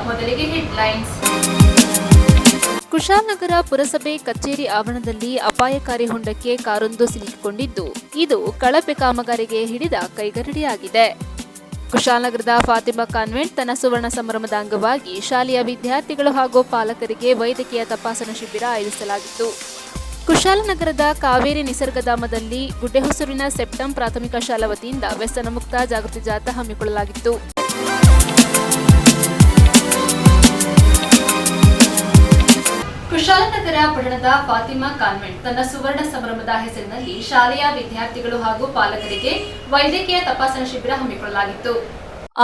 ಮೊದಲಿಗೆ ಹೆಡ್ಲೈನ್ಸ್. ಕುಶಾಲನಗರ ಪುರಸಭೆ ಕಚೇರಿ ಆವರಣದಲ್ಲಿ ಅಪಾಯಕಾರಿ ಹೊಂಡಕ್ಕೆ ಕಾರೊಂದು ಸಿಲುಕಿಕೊಂಡಿದ್ದು, ಇದು ಕಳಪೆ ಕಾಮಗಾರಿಗೆ ಹಿಡಿದ ಕೈಗರಡಿಯಾಗಿದೆ. ಕುಶಾಲನಗರದ ಫಾತಿಮಾ ಕಾನ್ವೆಂಟ್ ತನ್ನ ಸುವರ್ಣ ಸಂಭ್ರಮದ ಅಂಗವಾಗಿ ಶಾಲೆಯ ವಿದ್ಯಾರ್ಥಿಗಳು ಹಾಗೂ ಪಾಲಕರಿಗೆ ವೈದ್ಯಕೀಯ ತಪಾಸಣಾ ಶಿಬಿರ ಆಯೋಜಿಸಲಾಗಿತ್ತು. ಕುಶಾಲನಗರದ ಕಾವೇರಿ ನಿಸರ್ಗಧಾಮದಲ್ಲಿ ಗುಡ್ಡೆಹೊಸೂರಿನ ಸೆಪ್ಟಂ ಪ್ರಾಥಮಿಕ ಶಾಲಾ ವತಿಯಿಂದ ವ್ಯಸನ ಮುಕ್ತ ಜಾಗೃತಿ ಜಾಥಾ ಹಮ್ಮಿಕೊಳ್ಳಲಾಗಿತ್ತು. ಕುಶಾಲನಗರ ಪಟ್ಟಣದ ಫಾತಿಮಾ ಕಾನ್ವೆಂಟ್ ತನ್ನ ಸುವರ್ಣ ಸಂಭ್ರಮದ ಹೆಸರಿನಲ್ಲಿ ಶಾಲೆಯ ವಿದ್ಯಾರ್ಥಿಗಳು ಹಾಗೂ ಪಾಲಕರಿಗೆ ವೈದ್ಯಕೀಯ ತಪಾಸಣಾ ಶಿಬಿರ ಹಮ್ಮಿಕೊಳ್ಳಲಾಗಿತ್ತು.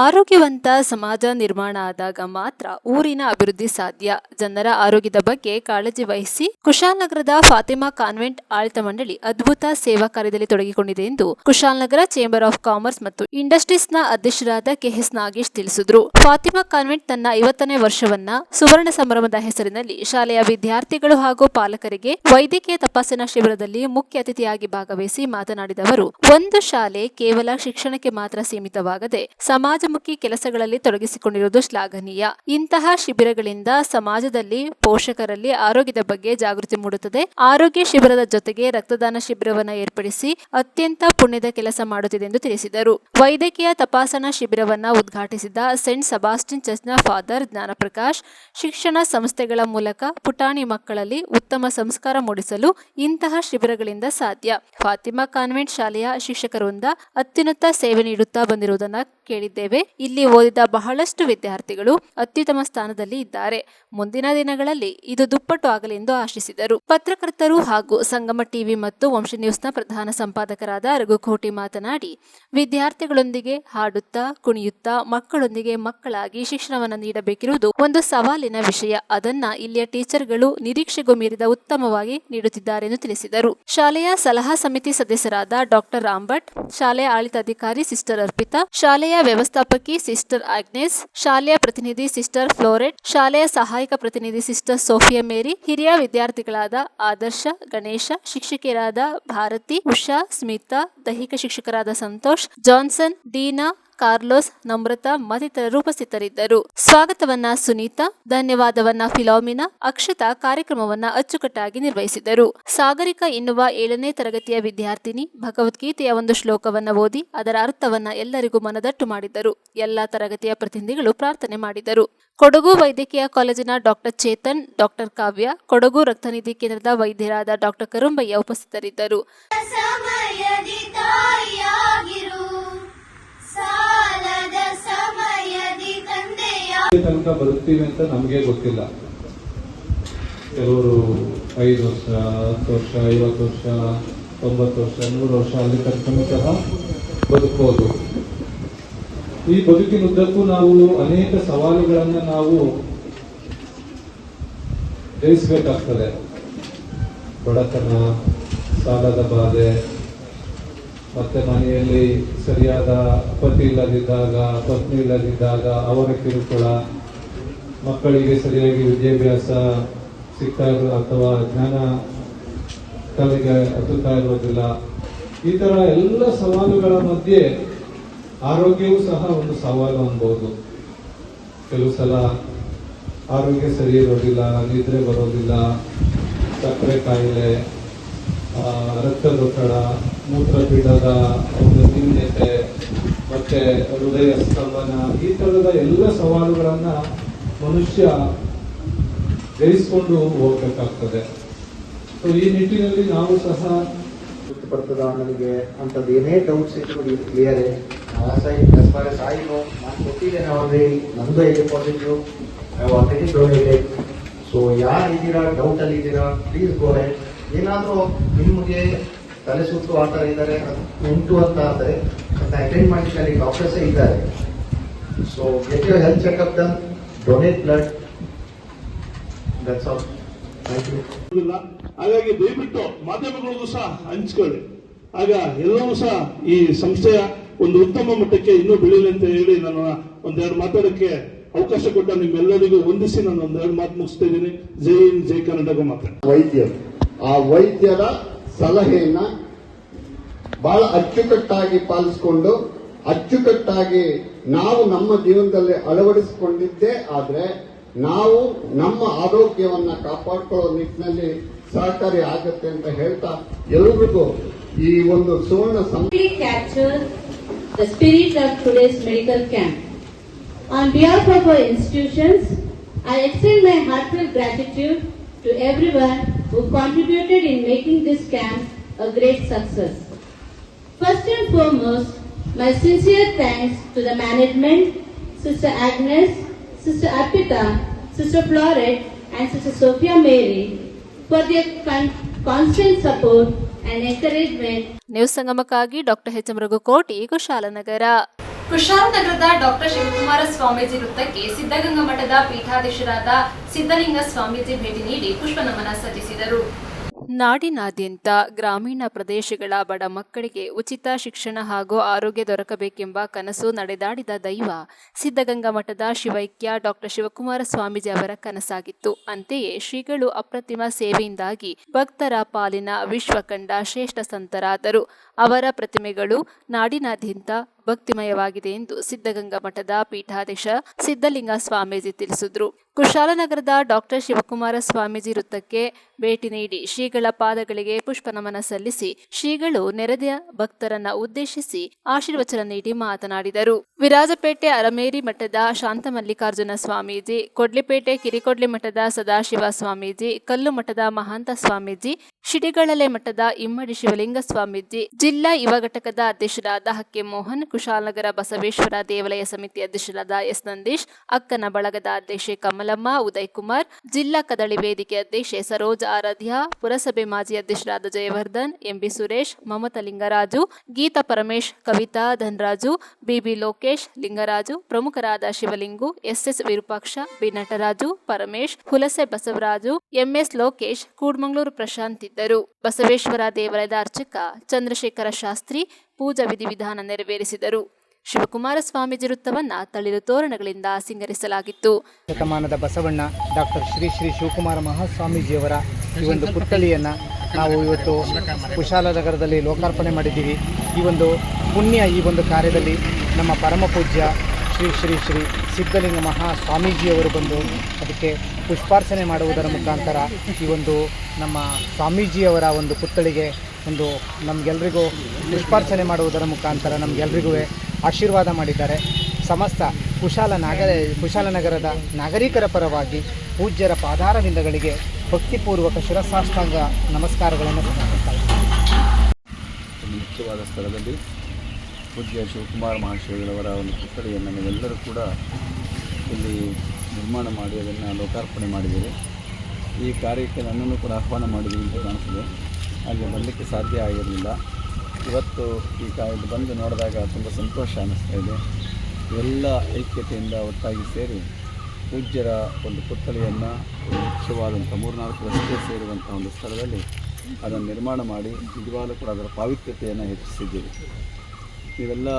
ಆರೋಗ್ಯವಂತ ಸಮಾಜ ನಿರ್ಮಾಣ ಆದಾಗ ಮಾತ್ರ ಊರಿನ ಅಭಿವೃದ್ಧಿ ಸಾಧ್ಯ. ಜನರ ಆರೋಗ್ಯದ ಬಗ್ಗೆ ಕಾಳಜಿ ವಹಿಸಿ ಕುಶಾಲನಗರದ ಫಾತಿಮಾ ಕಾನ್ವೆಂಟ್ ಆಡಳಿತ ಮಂಡಳಿ ಅದ್ಭುತ ಸೇವಾ ಕಾರ್ಯದಲ್ಲಿ ತೊಡಗಿಕೊಂಡಿದೆ ಎಂದು ಕುಶಾಲನಗರ ಚೇಂಬರ್ ಆಫ್ ಕಾಮರ್ಸ್ ಮತ್ತು ಇಂಡಸ್ಟ್ರೀಸ್ನ ಅಧ್ಯಕ್ಷರಾದ ಕೆಎಸ್ ನಾಗೇಶ್ ತಿಳಿಸಿದರು. ಫಾತಿಮಾ ಕಾನ್ವೆಂಟ್ ತನ್ನ 50ನೇ ವರ್ಷವನ್ನ ಸುವರ್ಣ ಸಂಭ್ರಮದ ಹೆಸರಿನಲ್ಲಿ ಶಾಲೆಯ ವಿದ್ಯಾರ್ಥಿಗಳು ಹಾಗೂ ಪಾಲಕರಿಗೆ ವೈದ್ಯಕೀಯ ತಪಾಸಣಾ ಶಿಬಿರದಲ್ಲಿ ಮುಖ್ಯ ಅತಿಥಿಯಾಗಿ ಭಾಗವಹಿಸಿ ಮಾತನಾಡಿದ ಅವರು, ಒಂದು ಶಾಲೆ ಕೇವಲ ಶಿಕ್ಷಣಕ್ಕೆ ಮಾತ್ರ ಸೀಮಿತವಾಗದೆ ಸಮಾಜಮುಖಿ ಕೆಲಸಗಳಲ್ಲಿ ತೊಡಗಿಸಿಕೊಂಡಿರುವುದು ಶ್ಲಾಘನೀಯ. ಇಂತಹ ಶಿಬಿರಗಳಿಂದ ಸಮಾಜದಲ್ಲಿ ಪೋಷಕರಲ್ಲಿ ಆರೋಗ್ಯದ ಬಗ್ಗೆ ಜಾಗೃತಿ ಮೂಡುತ್ತದೆ. ಆರೋಗ್ಯ ಶಿಬಿರದ ಜೊತೆಗೆ ರಕ್ತದಾನ ಶಿಬಿರವನ್ನು ಏರ್ಪಡಿಸಿ ಅತ್ಯಂತ ಪುಣ್ಯದ ಕೆಲಸ ಮಾಡುತ್ತಿದೆ ಎಂದು ತಿಳಿಸಿದರು. ವೈದ್ಯಕೀಯ ತಪಾಸಣಾ ಶಿಬಿರವನ್ನು ಉದ್ಘಾಟಿಸಿದ ಸೆಂಟ್ ಸಬಾಸ್ಟಿನ್ ಚರ್ಚ್ನ ಫಾದರ್ ಜ್ಞಾನಪ್ರಕಾಶ್, ಶಿಕ್ಷಣ ಸಂಸ್ಥೆಗಳ ಮೂಲಕ ಪುಟಾಣಿ ಮಕ್ಕಳಲ್ಲಿ ಉತ್ತಮ ಸಂಸ್ಕಾರ ಮೂಡಿಸಲು ಇಂತಹ ಶಿಬಿರಗಳಿಂದ ಸಾಧ್ಯ. ಫಾತಿಮಾ ಕಾನ್ವೆಂಟ್ ಶಾಲೆಯ ಶಿಕ್ಷಕರಿಂದ ಅತ್ಯುನ್ನತ ಸೇವೆ ನೀಡುತ್ತಾ ಬಂದಿರುವುದನ್ನು ಕೇಳಿದ್ದೇವೆ. ಇಲ್ಲಿ ಓದಿದ ಬಹಳಷ್ಟು ವಿದ್ಯಾರ್ಥಿಗಳು ಅತ್ಯುತ್ತಮ ಸ್ಥಾನದಲ್ಲಿ ಇದ್ದಾರೆ. ಮುಂದಿನ ದಿನಗಳಲ್ಲಿ ಇದು ದುಪ್ಪಟ್ಟು ಆಗಲಿ ಎಂದು ಆಶಿಸಿದರು. ಪತ್ರಕರ್ತರು ಹಾಗೂ ಸಂಗಮ ಟಿವಿ ಮತ್ತು ವಂಶ ನ್ಯೂಸ್ನ ಪ್ರಧಾನ ಸಂಪಾದಕರಾದ ರಘುಕೋಟಿ ಮಾತನಾಡಿ, ವಿದ್ಯಾರ್ಥಿಗಳೊಂದಿಗೆ ಹಾಡುತ್ತಾ ಕುಣಿಯುತ್ತಾ ಮಕ್ಕಳೊಂದಿಗೆ ಮಕ್ಕಳಾಗಿ ಶಿಕ್ಷಣವನ್ನು ನೀಡಬೇಕಿರುವುದು ಒಂದು ಸವಾಲಿನ ವಿಷಯ. ಅದನ್ನ ಇಲ್ಲಿಯ ಟೀಚರ್ಗಳು ನಿರೀಕ್ಷೆಗೂ ಮೀರಿದ ಉತ್ತಮವಾಗಿ ನೀಡುತ್ತಿದ್ದಾರೆ ಎಂದು ತಿಳಿಸಿದರು. ಶಾಲೆಯ ಸಲಹಾ ಸಮಿತಿ ಸದಸ್ಯರಾದ ಡಾಕ್ಟರ್ ರಾಂಭಟ್, ಶಾಲೆಯ ಆಡಳಿತಾಧಿಕಾರಿ ಸಿಸ್ಟರ್ ಅರ್ಪಿತಾ, ಶಾಲೆಯ ವ್ಯವಸ್ಥಾಪಕಿ ಸಿಸ್ಟರ್ ಆಗ್ನೆಸ್, ಶಾಲೆಯ ಪ್ರತಿನಿಧಿ ಸಿಸ್ಟರ್ ಫ್ಲೋರೆಟ್, ಶಾಲೆಯ ಸಹಾಯಕ ಪ್ರತಿನಿಧಿ ಸಿಸ್ಟರ್ ಸೋಫಿಯಾ ಮೇರಿ, ಹಿರಿಯ ವಿದ್ಯಾರ್ಥಿಗಳಾದ ಆದರ್ಶ, ಗಣೇಶ, ಶಿಕ್ಷಕಿಯರಾದ ಭಾರತಿ, ಉಷಾ, ಸ್ಮಿತಾ, ದೈಹಿಕ ಶಿಕ್ಷಕರಾದ ಸಂತೋಷ್, ಜಾನ್ಸನ್, ಡೀನಾ, ಕಾರ್ಲೋಸ್, ನಮ್ರತಾ ಮತ್ತಿತರರು ಉಪಸ್ಥಿತರಿದ್ದರು. ಸ್ವಾಗತವನ್ನ ಸುನೀತಾ, ಧನ್ಯವಾದವನ್ನ ಫಿಲೋಮಿನಾ, ಅಕ್ಷತಾ ಕಾರ್ಯಕ್ರಮವನ್ನ ಅಚ್ಚುಕಟ್ಟಾಗಿ ನಿರ್ವಹಿಸಿದರು. ಸಾಗರಿಕಾ ಎನ್ನುವ 7ನೇ ತರಗತಿಯ ವಿದ್ಯಾರ್ಥಿನಿ ಭಗವದ್ಗೀತೆಯ ಒಂದು ಶ್ಲೋಕವನ್ನ ಓದಿ ಅದರ ಅರ್ಥವನ್ನ ಎಲ್ಲರಿಗೂ ಮನದಟ್ಟು ಮಾಡಿದ್ದರು. ಎಲ್ಲಾ ತರಗತಿಯ ಪ್ರತಿನಿಧಿಗಳು ಪ್ರಾರ್ಥನೆ ಮಾಡಿದರು. ಕೊಡಗು ವೈದ್ಯಕೀಯ ಕಾಲೇಜಿನ ಡಾಕ್ಟರ್ ಚೇತನ್, ಡಾಕ್ಟರ್ ಕಾವ್ಯ, ಕೊಡಗು ರಕ್ತನಿಧಿ ಕೇಂದ್ರದ ವೈದ್ಯರಾದ ಡಾಕ್ಟರ್ ಕರುಂಬಯ್ಯ ಉಪಸ್ಥಿತರಿದ್ದರು. ತನಕ ಬರುತ್ತೀವಿ ಅಂತ ನಮಗೆ ಗೊತ್ತಿಲ್ಲ. ಕೆಲವರು 5 ವರ್ಷ, 10 ವರ್ಷ, 50 ವರ್ಷ, 90 ವರ್ಷ, 100 ವರ್ಷ ಅಲ್ಲಿ ತನಕ ಸಹ ಬದುಕಬಹುದು. ಈ ಬದುಕಿನುದ್ದಕ್ಕೂ ನಾವು ಅನೇಕ ಸವಾಲುಗಳನ್ನು ನಾವು ಜಯಿಸಬೇಕಾಗ್ತದೆ. ಬಡತನ, ಸಾಲದ ಬಾಧೆ, ಮತ್ತೆ ಮನೆಯಲ್ಲಿ ಸರಿಯಾದ ಪತಿ ಇಲ್ಲದಿದ್ದಾಗ, ಪತ್ನಿ ಇಲ್ಲದಿದ್ದಾಗ ಅವರ ಕಿರುಕುಳ, ಮಕ್ಕಳಿಗೆ ಸರಿಯಾಗಿ ವಿದ್ಯಾಭ್ಯಾಸ ಸಿಗ್ತಾ ಇರೋ ಅಥವಾ ಜ್ಞಾನ ತಲೆಗೆ ಹತ್ತುತ್ತಾ ಇರೋದಿಲ್ಲ. ಈ ತರ ಎಲ್ಲ ಸವಾಲುಗಳ ಮಧ್ಯೆ ಆರೋಗ್ಯವೂ ಸಹ ಒಂದು ಸವಾಲು ಅನ್ಬೋದು. ಕೆಲವು ಸಲ ಆರೋಗ್ಯ ಸರಿ ಇರೋದಿಲ್ಲ, ನಿದ್ರೆ ಬರೋದಿಲ್ಲ, ಸಕ್ಕರೆ ಕಾಯಿಲೆ, ರಕ್ತದೊತ್ತಡ, ಮೂತ್ರಪೀಡದ ಒಂದು ನ್ಯೂನತೆ, ಮತ್ತೆ ಹೃದಯ ಸ್ತಂಭನ, ಈ ತರದ ಎಲ್ಲ ಸವಾಲುಗಳನ್ನ ಮನುಷ್ಯ ಜಯಿಸಿಕೊಂಡು ಹೋಗ್ಬೇಕಾಗ್ತದೆ. ಸೊ ಈ ನಿಟ್ಟಿನಲ್ಲಿ ನಾವು ಸಹ ಬರ್ತದ ನನಗೆ ಅಂತದ್ದು ಏನೇ ಡೌಟ್ಸ್ ಇದ್ರು ಕ್ಲಿಯರ್. ನಾನು ಕೊಟ್ಟಿದ್ದೇನೆ ಆಲ್ರೆಡಿ, ನಂದು 80% ಆಲ್ರೆಡಿ ಡೊನೇಟೆಡ್. ಸೊ ಯಾರು ಇದ್ದೀರಾ, ಡೌಟ್ ಅಲ್ಲಿ ಇದ್ದೀರಾ, ಪ್ಲೀಸ್ ಗೋ ಹೆಡ್. ಏನಾದರೂ ನಿಮಗೆ ತಲೆ ಸುತ್ತು ಆ ಥರ ಇದ್ದಾರೆ ಉಂಟು ಅಂತ ಆದರೆ ಅಟೆಂಡ್ ಮಾಡಲಿಕ್ಕೆ ಅಲ್ಲಿ ಡಾಕ್ಟರ್ಸೇ ಇದ್ದಾರೆ. So get your health checkup done, donate blood, that's all. Thank you. ಹಾಗಾಗಿ ದಯವಿಟ್ಟು ಮಾಧ್ಯಮಗಳಿಗೂ ಸಹ ಹಂಚ್ಕೊಳ್ಳಿ. ಆಗ ಎಲ್ಲವೂ ಸಹ ಈ ಸಂಸ್ಥೆಯ ಒಂದು ಉತ್ತಮ ಮಟ್ಟಕ್ಕೆ ಇನ್ನೂ ಬೆಳೀಲಿ ಅಂತ ಹೇಳಿ ನಾನು ಒಂದೆರಡು ಮಾತಾಡೋಕ್ಕೆ ಅವಕಾಶ ಕೊಟ್ಟ ನಿಮ್ಮೆಲ್ಲರಿಗೂ ವಂದಿಸಿ ನಾನು ಒಂದೆರಡು ಮಾತು ಮುಗಿಸ್ತಾ ಇದ್ದೀನಿ. ಜೈ ಹಿಂದ್, ಜೈ ಕರ್ನಾಟಕ. ಮಾತ್ರ ವೈದ್ಯರು, ಆ ವೈದ್ಯರ ಸಲಹೆಯನ್ನ ಬಹಳ ಅಚ್ಚುಕಟ್ಟಾಗಿ ಪಾಲಿಸಿಕೊಂಡು ಅಚ್ಚುಕಟ್ಟಾಗಿ ನಾವು ನಮ್ಮ ಜೀವನದಲ್ಲಿ ಅಳವಡಿಸಿಕೊಂಡಿದ್ದೇ ಆದ್ರೆ ನಾವು ನಮ್ಮ ಆರೋಗ್ಯವನ್ನ ಕಾಪಾಡಿಕೊಳ್ಳೋ ನಿಟ್ಟಿನಲ್ಲಿ ಸಹಕಾರಿ ಆಗುತ್ತೆ ಅಂತ ಹೇಳ್ತಾ ಎಲ್ರಿಗೂ ಈ ಒಂದು ಸುವರ್ಣ captures the spirit of today's medical camp. On behalf of our institutions, I extend my heartfelt gratitude to everyone who contributed in making this camp a great success. First and foremost, my sincere thanks to the management, Sister Agnes, Sister Arpita, Sister Florette and Sister Sophia Mary for their constant support and encouragement. News ಸಂಗಮಕ್ಕಾಗಿ doctor H M Raghukoti, Kushalnagar. ಕುಶಾಲನಗರದ doctor Shivakumara Swamiji ವೃತ್ತಕ್ಕೆ ಸಿದ್ಧಗಂಗಾ ಮಠದ ಪೀಠಾಧೀಶರಾದ ಸಿದ್ಧಲಿಂಗ ಸ್ವಾಮೀಜಿ ಭೇಟಿ ನೀಡಿ ಪುಷ್ಪ ನಮನ ಸಲ್ಲಿಸಿದರು. ನಾಡಿನಾದ್ಯಂತ ಗ್ರಾಮೀಣ ಪ್ರದೇಶಗಳ ಬಡ ಮಕ್ಕಳಿಗೆ ಉಚಿತ ಶಿಕ್ಷಣ ಹಾಗೂ ಆರೋಗ್ಯ ದೊರಕಬೇಕೆಂಬ ಕನಸು ನಡೆದಾಡಿದ ದೈವ ಸಿದ್ಧಗಂಗಾ ಮಠದ ಶಿವೈಕ್ಯ ಡಾಕ್ಟರ್ ಶಿವಕುಮಾರ ಸ್ವಾಮೀಜಿ ಅವರ ಕನಸಾಗಿತ್ತು. ಅಂತೆಯೇ ಶ್ರೀಗಳು ಅಪ್ರತಿಮ ಸೇವೆಯಿಂದಾಗಿ ಭಕ್ತರ ಪಾಲಿನ ವಿಶ್ವ ಕಂಡ ಶ್ರೇಷ್ಠ ಸಂತರಾದರು. ಅವರ ಪ್ರತಿಮೆಗಳು ನಾಡಿನಾದ್ಯಂತ ಭಕ್ತಿಮಯವಾಗಿದೆ ಎಂದು ಸಿದ್ಧಗಂಗಾ ಮಠದ ಪೀಠಾಧೀಶ ಸಿದ್ಧಲಿಂಗ ಸ್ವಾಮೀಜಿ ತಿಳಿಸಿದರು. ಕುಶಾಲನಗರದ ಡಾಕ್ಟರ್ ಶಿವಕುಮಾರ ಸ್ವಾಮೀಜಿ ವೃತ್ತಕ್ಕೆ ಭೇಟಿ ನೀಡಿ ಶ್ರೀಗಳ ಪಾದಗಳಿಗೆ ಪುಷ್ಪ ನಮನ ಸಲ್ಲಿಸಿ ಶ್ರೀಗಳು ನೆರೆದ ಭಕ್ತರನ್ನ ಉದ್ದೇಶಿಸಿ ಆಶೀರ್ವಚನ ನೀಡಿ ಮಾತನಾಡಿದರು. ವಿರಾಜಪೇಟೆ ಅರಮೇರಿ ಮಠದ ಶಾಂತ ಮಲ್ಲಿಕಾರ್ಜುನ ಸ್ವಾಮೀಜಿ, ಕೊಡ್ಲಿಪೇಟೆ ಕಿರಿಕೊಡ್ಲಿ ಮಠದ ಸದಾಶಿವ ಸ್ವಾಮೀಜಿ, ಕಲ್ಲು ಮಠದ ಮಹಾಂತ ಸ್ವಾಮೀಜಿ, ಶಿಡಿಗಳಲೆ ಮಠದ ಇಮ್ಮಡಿ ಶಿವಲಿಂಗ ಸ್ವಾಮೀಜಿ, ಜಿಲ್ಲಾ ಯುವ ಘಟಕದ ಅಧ್ಯಕ್ಷರಾದ ಹಕ್ಕೆ ಮೋಹನ್, ಕುಶಾಲನಗರ ಬಸವೇಶ್ವರ ದೇವಾಲಯ ಸಮಿತಿ ಅಧ್ಯಕ್ಷರಾದ ಎಸ್ ನಂದೀಶ್, ಅಕ್ಕನ ಬಳಗದ ಅಧ್ಯಕ್ಷೆ ಕಮಲಮ್ಮ, ಉದಯ್ ಕುಮಾರ್, ಜಿಲ್ಲಾ ಕದಳಿ ವೇದಿಕೆ ಅಧ್ಯಕ್ಷೆ ಸರೋಜ ಆರಾಧ್ಯ, ಪುರಸಭೆ ಮಾಜಿ ಅಧ್ಯಕ್ಷರಾದ ಜಯವರ್ಧನ್, ಎಂಬಿ ಸುರೇಶ್, ಮಮತಾ ಲಿಂಗರಾಜು, ಗೀತಾ ಪರಮೇಶ್, ಕವಿತಾ ಧನರಾಜು, ಬಿಬಿ ಲೋಕೇಶ್, ಲಿಂಗರಾಜು, ಪ್ರಮುಖರಾದ Shivalingu, SS Virupaksha, B Nataraju, Paramesh, Hulase Basavaraju, MS Lokesh, Kudmangaluru Prashanth ಇದ್ದರು. ಬಸವೇಶ್ವರ ದೇವಾಲಯದ ಅರ್ಚಕ ಚಂದ್ರಶೇಖರ ಶಾಸ್ತ್ರಿ ಪೂಜಾ ವಿಧಿವಿಧಾನ ನೆರವೇರಿಸಿದರು. ಶಿವಕುಮಾರ ಸ್ವಾಮೀಜಿ ವೃತ್ತವನ್ನ ತಳಿರು ತೋರಣಗಳಿಂದ ಸಿಂಗರಿಸಲಾಗಿತ್ತು. ಶತಮಾನದ ಬಸವಣ್ಣ ಡಾಕ್ಟರ್ ಶ್ರೀ ಶ್ರೀ ಶಿವಕುಮಾರ ಮಹಾಸ್ವಾಮೀಜಿಯವರ ಈ ಒಂದು ಪುತ್ಥಳಿಯನ್ನು ನಾವು ಇವತ್ತು ಕುಶಾಲನಗರದಲ್ಲಿ ಲೋಕಾರ್ಪಣೆ ಮಾಡಿದ್ದೀವಿ. ಈ ಒಂದು ಪುಣ್ಯ ಈ ಒಂದು ಕಾರ್ಯದಲ್ಲಿ ನಮ್ಮ ಪರಮ ಪೂಜ್ಯ ಶ್ರೀ ಶ್ರೀ ಶ್ರೀ ಸಿದ್ಧಲಿಂಗ ಮಹಾಸ್ವಾಮೀಜಿಯವರು ಬಂದು ಅದಕ್ಕೆ ಪುಷ್ಪಾರ್ಚನೆ ಮಾಡುವುದರ ಮುಖಾಂತರ ಈ ಒಂದು ನಮ್ಮ ಸ್ವಾಮೀಜಿಯವರ ಒಂದು ಪುತ್ಥಳಿಗೆ ಒಂದು ನಮಗೆಲ್ರಿಗೂ ಪುಷ್ಪಾರ್ಚನೆ ಮಾಡುವುದರ ಮುಖಾಂತರ ನಮಗೆಲ್ರಿಗೂ ಆಶೀರ್ವಾದ ಮಾಡಿದ್ದಾರೆ. ಸಮಸ್ತ ಕುಶಾಲನಗರದ ನಾಗರಿಕರ ಪರವಾಗಿ ಪೂಜ್ಯರ ಪಾದಾರವಿಂದಗಳಿಗೆ ಭಕ್ತಿಪೂರ್ವಕ ಶಿರಸಾಷ್ಟಾಂಗ ನಮಸ್ಕಾರಗಳನ್ನು ಸಮರ್ಪಿಸ್ತಾರೆ. ಮುಖ್ಯವಾದ ಸ್ಥಳದಲ್ಲಿ ಪೂಜ್ಯ ಶಿವಕುಮಾರ ಮಹಾಶ್ರೀಗಳವರ ಒಂದು ಪುತ್ಥಳಿಯನ್ನು ನಾವೆಲ್ಲರೂ ಕೂಡ ಇಲ್ಲಿ ನಿರ್ಮಾಣ ಮಾಡಿ ಅದನ್ನು ಲೋಕಾರ್ಪಣೆ ಮಾಡಿದ್ದೇವೆ. ಈ ಕಾರ್ಯಕ್ಕೆ ನನ್ನನ್ನು ಕೂಡ ಆಹ್ವಾನ ಮಾಡಿದ್ದೀವಿ ಅಂತ ಕಾಣಿಸಿದೆ. ಹಾಗೆ ಬರಲಿಕ್ಕೆ ಸಾಧ್ಯ ಆಗಿರಲಿಲ್ಲ. ಇವತ್ತು ಈ ಕಾರ್ಯ ಬಂದು ನೋಡಿದಾಗ ತುಂಬ ಸಂತೋಷ ಅನ್ನಿಸ್ತಾ ಇದೆ. ಎಲ್ಲ ಐಕ್ಯತೆಯಿಂದ ಒಟ್ಟಾಗಿ ಸೇರಿ ಪೂಜ್ಯರ ಒಂದು ಪುತ್ಥಳಿಯನ್ನು ಮುಖ್ಯವಾದಂಥ 3-4 ರಸ್ತೆ ಸೇರುವಂಥ ಒಂದು ಸ್ಥಳದಲ್ಲಿ ಅದನ್ನು ನಿರ್ಮಾಣ ಮಾಡಿ ನಿಜವಾಗಲೂ ಕೂಡ ಅದರ ಪಾವಿತ್ರ್ಯತೆಯನ್ನು ಹೆಚ್ಚಿಸಿದ್ದೀವಿ. ನೀವೆಲ್ಲ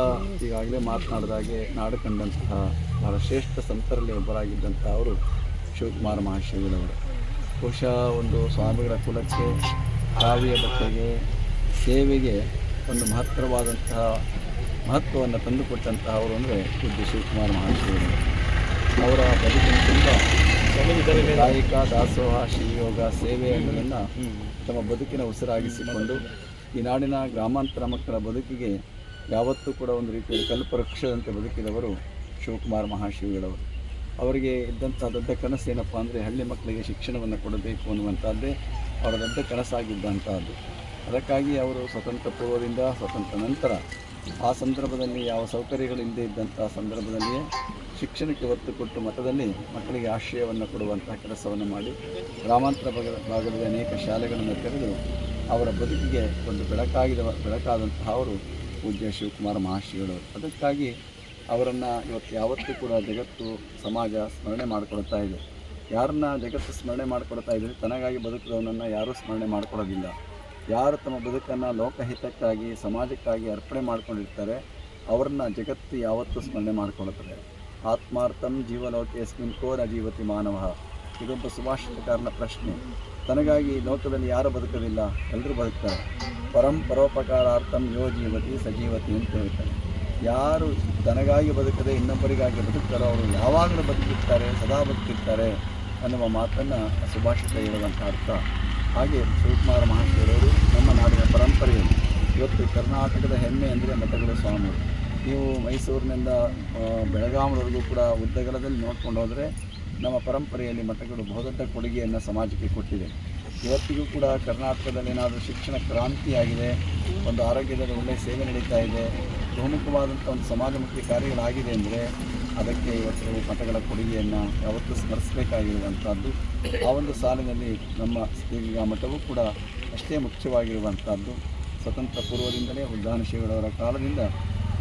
ಈಗಾಗಲೇ ಮಾತನಾಡಿದಾಗೆ ನಾಡು ಕಂಡಂತಹ ಬಹಳ ಶ್ರೇಷ್ಠ ಸಂತರಲ್ಲಿ ಒಬ್ಬರಾಗಿದ್ದಂಥ ಅವರು ಶಿವಕುಮಾರ ಮಹಾಶ್ರೀಗಳವರು. ಬಹುಶಃ ಒಂದು ಸ್ವಾಮಿಗಳ ಕುಲಕ್ಕೆ, ಕಾವ್ಯ ಬಟ್ಟೆಗೆ, ಸೇವೆಗೆ ಒಂದು ಮಹತ್ವವನ್ನು ತಂದುಕೊಟ್ಟಂತಹ ಅವರು ಅಂದರೆ ಪೂಜ್ಯ ಶಿವಕುಮಾರ ಮಹಾಶ್ರೀಗಳು. ಅವರ ಬದುಕಿನ ತುಂಬ ಕಾಯಿಕ, ದಾಸೋಹ, ಶಿವಯೋಗ, ಸೇವೆ ಅನ್ನೋದನ್ನು ತಮ್ಮ ಬದುಕಿನ ಉಸಿರಾಗಿಸಿಕೊಂಡು ಈ ನಾಡಿನ ಗ್ರಾಮಾಂತರ ಮಕ್ಕಳ ಬದುಕಿಗೆ ಯಾವತ್ತೂ ಕೂಡ ಒಂದು ರೀತಿಯಲ್ಲಿ ಕಲ್ಪವೃಕ್ಷದಂತೆ ಬದುಕಿದವರು ಶಿವಕುಮಾರ ಮಹಾಶ್ರೀಗಳವರು. ಅವರಿಗೆ ಇದ್ದಂಥ ದೊಡ್ಡ ಕನಸೇನಪ್ಪ ಅಂದರೆ ಹಳ್ಳಿ ಮಕ್ಕಳಿಗೆ ಶಿಕ್ಷಣವನ್ನು ಕೊಡಬೇಕು ಅನ್ನುವಂಥದ್ದೇ ಅವರ ದೊಡ್ಡ ಕನಸಾಗಿದ್ದಂಥದ್ದು. ಅದಕ್ಕಾಗಿ ಅವರು ಸ್ವತಂತ್ರ ಪೂರ್ವದಿಂದ ಸ್ವತಂತ್ರ ನಂತರ ಆ ಸಂದರ್ಭದಲ್ಲಿ ಯಾವ ಸೌಕರ್ಯಗಳು ಇಲ್ಲದೇ ಇದ್ದಂಥ ಸಂದರ್ಭದಲ್ಲಿಯೇ ಶಿಕ್ಷಣಕ್ಕೆ ಒತ್ತು ಕೊಟ್ಟು ಮಠದಲ್ಲಿ ಮಕ್ಕಳಿಗೆ ಆಶ್ರಯವನ್ನು ಕೊಡುವಂತಹ ಕೆಲಸವನ್ನು ಮಾಡಿ ಗ್ರಾಮಾಂತರ ಭಾಗದಲ್ಲಿ ಅನೇಕ ಶಾಲೆಗಳನ್ನು ತೆರೆದು ಅವರ ಬದುಕಿಗೆ ಒಂದು ಬೆಳಕಾದಂತಹ ಅವರು ಪೂಜ್ಯ ಶಿವಕುಮಾರ ಮಹಾಶ್ರೀಗಳವರು. ಅದಕ್ಕಾಗಿ ಅವರನ್ನು ಇವತ್ತು ಯಾವತ್ತೂ ಕೂಡ ಜಗತ್ತು, ಸಮಾಜ ಸ್ಮರಣೆ ಮಾಡಿಕೊಳ್ತಾ ಇದೆ. ಯಾರನ್ನ ಜಗತ್ತು ಸ್ಮರಣೆ ಮಾಡಿಕೊಳ್ತಾ ಇದ್ದರೆ ತನಗಾಗಿ ಬದುಕಿದವನನ್ನು ಯಾರೂ ಸ್ಮರಣೆ ಮಾಡಿಕೊಡೋದಿಲ್ಲ. ಯಾರು ತಮ್ಮ ಬದುಕನ್ನು ಲೋಕಹಿತಕ್ಕಾಗಿ, ಸಮಾಜಕ್ಕಾಗಿ ಅರ್ಪಣೆ ಮಾಡ್ಕೊಂಡಿರ್ತಾರೆ ಅವ್ರನ್ನ ಜಗತ್ತು ಯಾವತ್ತೂ ಸ್ಮರಣೆ ಮಾಡಿಕೊಳ್ಳುತ್ತದೆ. ಆತ್ಮಾರ್ಥಂ ಜೀವಲೋಕೇಸ್ಮಿನ್ ಕೋ ನ ಜೀವತಿ ಮಾನವ, ಇದೊಬ್ಬ ಸುಭಾಷಿತಕಾರನ ಪ್ರಶ್ನೆ. ತನಗಾಗಿ ಲೋಕದಲ್ಲಿ ಯಾರು ಬದುಕೋದಿಲ್ಲ, ಎಲ್ಲರೂ ಬದುಕ್ತಾರೆ. ಪರೋಪಕಾರಾರ್ಥಂ ಯೋ ಜೀವತಿ ಸಜೀವತಿ ಅಂತ ಹೇಳ್ತಾರೆ. ಯಾರು ತನಗಾಗಿ ಬದುಕದೆ ಇನ್ನೊಬ್ಬರಿಗಾಗಿ ಬದುಕ್ತಾರೋ ಅವರು ಯಾವಾಗಲೂ ಬದುಕಿರ್ತಾರೆ, ಸದಾ ಬದುಕಿರ್ತಾರೆ ಅನ್ನುವ ಮಾತನ್ನು ಸುಭಾಷಿತ ಹೇಳುವಂಥ ಅರ್ಥ. ಹಾಗೆ ಶಿವಕುಮಾರ ಮಹಾಶಯರವರು ನಮ್ಮ ನಾಡಿನ ಪರಂಪರೆಯಲ್ಲಿ ಇವತ್ತು ಕರ್ನಾಟಕದ ಹೆಮ್ಮೆ ಅಂದರೆ ಮಠಗಳು ಸ್ವಾಮಿಗಳು. ನೀವು ಮೈಸೂರಿನಿಂದ ಬೆಳಗಾವಿವರೆಗೂ ಕೂಡ ಉದ್ದಗಲದಲ್ಲಿ ನೋಡ್ಕೊಂಡು ಹೋದರೆ ನಮ್ಮ ಪರಂಪರೆಯಲ್ಲಿ ಮಠಗಳು ಬಹುದೊಡ್ಡ ಕೊಡುಗೆಯನ್ನು ಸಮಾಜಕ್ಕೆ ಕೊಟ್ಟಿದೆ. ಇವತ್ತಿಗೂ ಕೂಡ ಕರ್ನಾಟಕದಲ್ಲಿ ಏನಾದರೂ ಶಿಕ್ಷಣ ಕ್ರಾಂತಿಯಾಗಿದೆ, ಒಂದು ಆರೋಗ್ಯದಲ್ಲಿ ಒಳ್ಳೆಯ ಸೇವೆ ನಡೀತಾ ಇದೆ, ಬಹುಮುಖವಾದಂಥ ಒಂದು ಸಮಾಜಮುಖಿ ಕಾರ್ಯಗಳಾಗಿದೆ ಅಂದರೆ ಅದಕ್ಕೆ ಇವತ್ತು ಮಠಗಳ ಕೊಡುಗೆಯನ್ನು ಯಾವತ್ತೂ ಸ್ಮರಿಸಬೇಕಾಗಿರುವಂಥದ್ದು. ಆ ಒಂದು ಸಾಲಿನಲ್ಲಿ ನಮ್ಮ ಶ್ರೀಗಂಗಾ ಮಠವೂ ಕೂಡ ಅಷ್ಟೇ ಮುಖ್ಯವಾಗಿರುವಂಥದ್ದು. ಸ್ವತಂತ್ರ ಪೂರ್ವದಿಂದಲೇ ಉದ್ದಾನ ಶ್ರೀಗಳವರ ಕಾಲದಿಂದ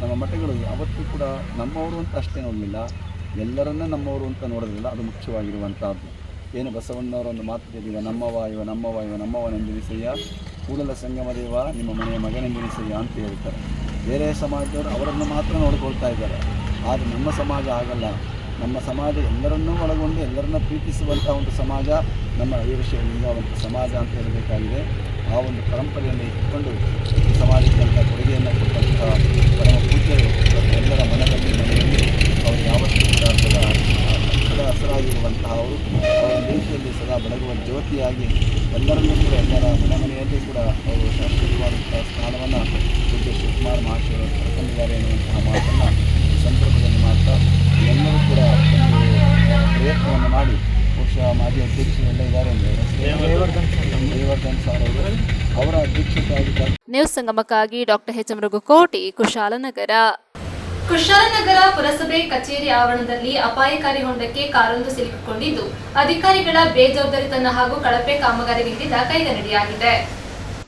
ನಮ್ಮ ಮಠಗಳು ಯಾವತ್ತೂ ಕೂಡ ನಮ್ಮವರು ಅಂತ ಅಷ್ಟೇ ನೋಡಲಿಲ್ಲ, ಎಲ್ಲರನ್ನ ನಮ್ಮವರು ಅಂತ ನೋಡೋದಿಲ್ಲ. ಅದು ಮುಖ್ಯವಾಗಿರುವಂಥದ್ದು. ಏನು ಬಸವಣ್ಣವರ ಒಂದು ಮಾತು ಹೇಳಿದ, ನಮ್ಮವ ಇವ ನಮ್ಮವ ಇವ ನಮ್ಮವನೆಂದಿರಿಸಯ್ಯ, ಕೂಡಲ ಸಂಗಮ ದೇವ ನಿಮ್ಮ ಮನೆಯ ಮಗನೆಂದಿರಿಸಯ್ಯ ಅಂತ ಹೇಳ್ತಾರೆ. ಬೇರೆ ಸಮಾಜದವರು ಅವರನ್ನು ಮಾತ್ರ ನೋಡಿಕೊಳ್ತಾ ಇದ್ದಾರೆ. ಆದರೆ ನಮ್ಮ ಸಮಾಜ ಆಗಲ್ಲ. ನಮ್ಮ ಸಮಾಜ ಎಲ್ಲರನ್ನೂ ಒಳಗೊಂಡು ಎಲ್ಲರನ್ನ ಪ್ರೀತಿಸುವಂಥ ಒಂದು ಸಮಾಜ ನಮ್ಮ ವೀರಶೈವ ಲಿಂಗಾವಂತ ಸಮಾಜ ಅಂತ ಹೇಳಬೇಕಾಗಿದೆ. ಆ ಒಂದು ಪರಂಪರೆಯನ್ನು ಇಟ್ಟುಕೊಂಡು ಈ ಸಮಾಜಕ್ಕೆ ಅಂತ ಕೊಡುಗೆಯನ್ನು ಕೊಟ್ಟಂಥ ಪರಮ ಪೂಜ್ಯರು ಎಲ್ಲರ ಮನೆಯಲ್ಲಿ ಅವರು ಯಾವತ್ತೂ ಕೂಡ ಸದಾ ಹಸರಾಗಿರುವಂತಹ ಅವರು ಅವರ ದೇಶದಲ್ಲಿ ಸದಾ ಬೆಳಗುವ ಜ್ಯೋತಿಯಾಗಿ ಎಲ್ಲರನ್ನೂ ಕೂಡ ಎಲ್ಲರ ಮನೆಯಲ್ಲಿ ಕೂಡ ಅವರು ಶಾಶ್ವತವಾದಂಥ ಸ್ಥಾನವನ್ನು ಪೂಜ್ಯ ಶಿವಕುಮಾರ ಮಹಾಶಯರು ಪಡ್ಕೊಂಡಿದ್ದಾರೆ ಎನ್ನುವಂತಹ ಮಾತನ್ನು ಈ ಸಂದರ್ಭದಲ್ಲಿ ಮಾತ್ರ ಎಲ್ಲರೂ ಕೂಡ ಒಂದು ಪ್ರಯತ್ನವನ್ನು ಮಾಡಿ ಬಹುಶಃ ಮಾಜಿ ಅಧ್ಯಕ್ಷರು ಎಲ್ಲ ಇದ್ದಾರೆ ಅಂದರೆ ಜಯವರ್ಧನ್ ಸರ್ ಅವರು ಅವರ ಅಧ್ಯಕ್ಷತೆಯಾಗಿದ್ದಾರೆ. ನ್ಯೂಸ್ ಸಂಗಮಕ್ಕಾಗಿ doctor H M Raghukoti, Kushalnagar. Kushalnagar ಪುರಸಭೆ ಕಚೇರಿ ಆವರಣದಲ್ಲಿ ಅಪಾಯಕಾರಿ ಹೊಂಡಕ್ಕೆ ಕಾರೊಂದು ಸಿಲುಕಿಕೊಂಡಿದ್ದು ಅಧಿಕಾರಿಗಳ ಬೇಜವಾಬ್ದಾರಿತನ ಹಾಗೂ ಕಳಪೆ ಕಾಮಗಾರಿಗೆ ಹಿಡಿದ ಕೈಗನ್ನಡಿಯಾಗಿದೆ.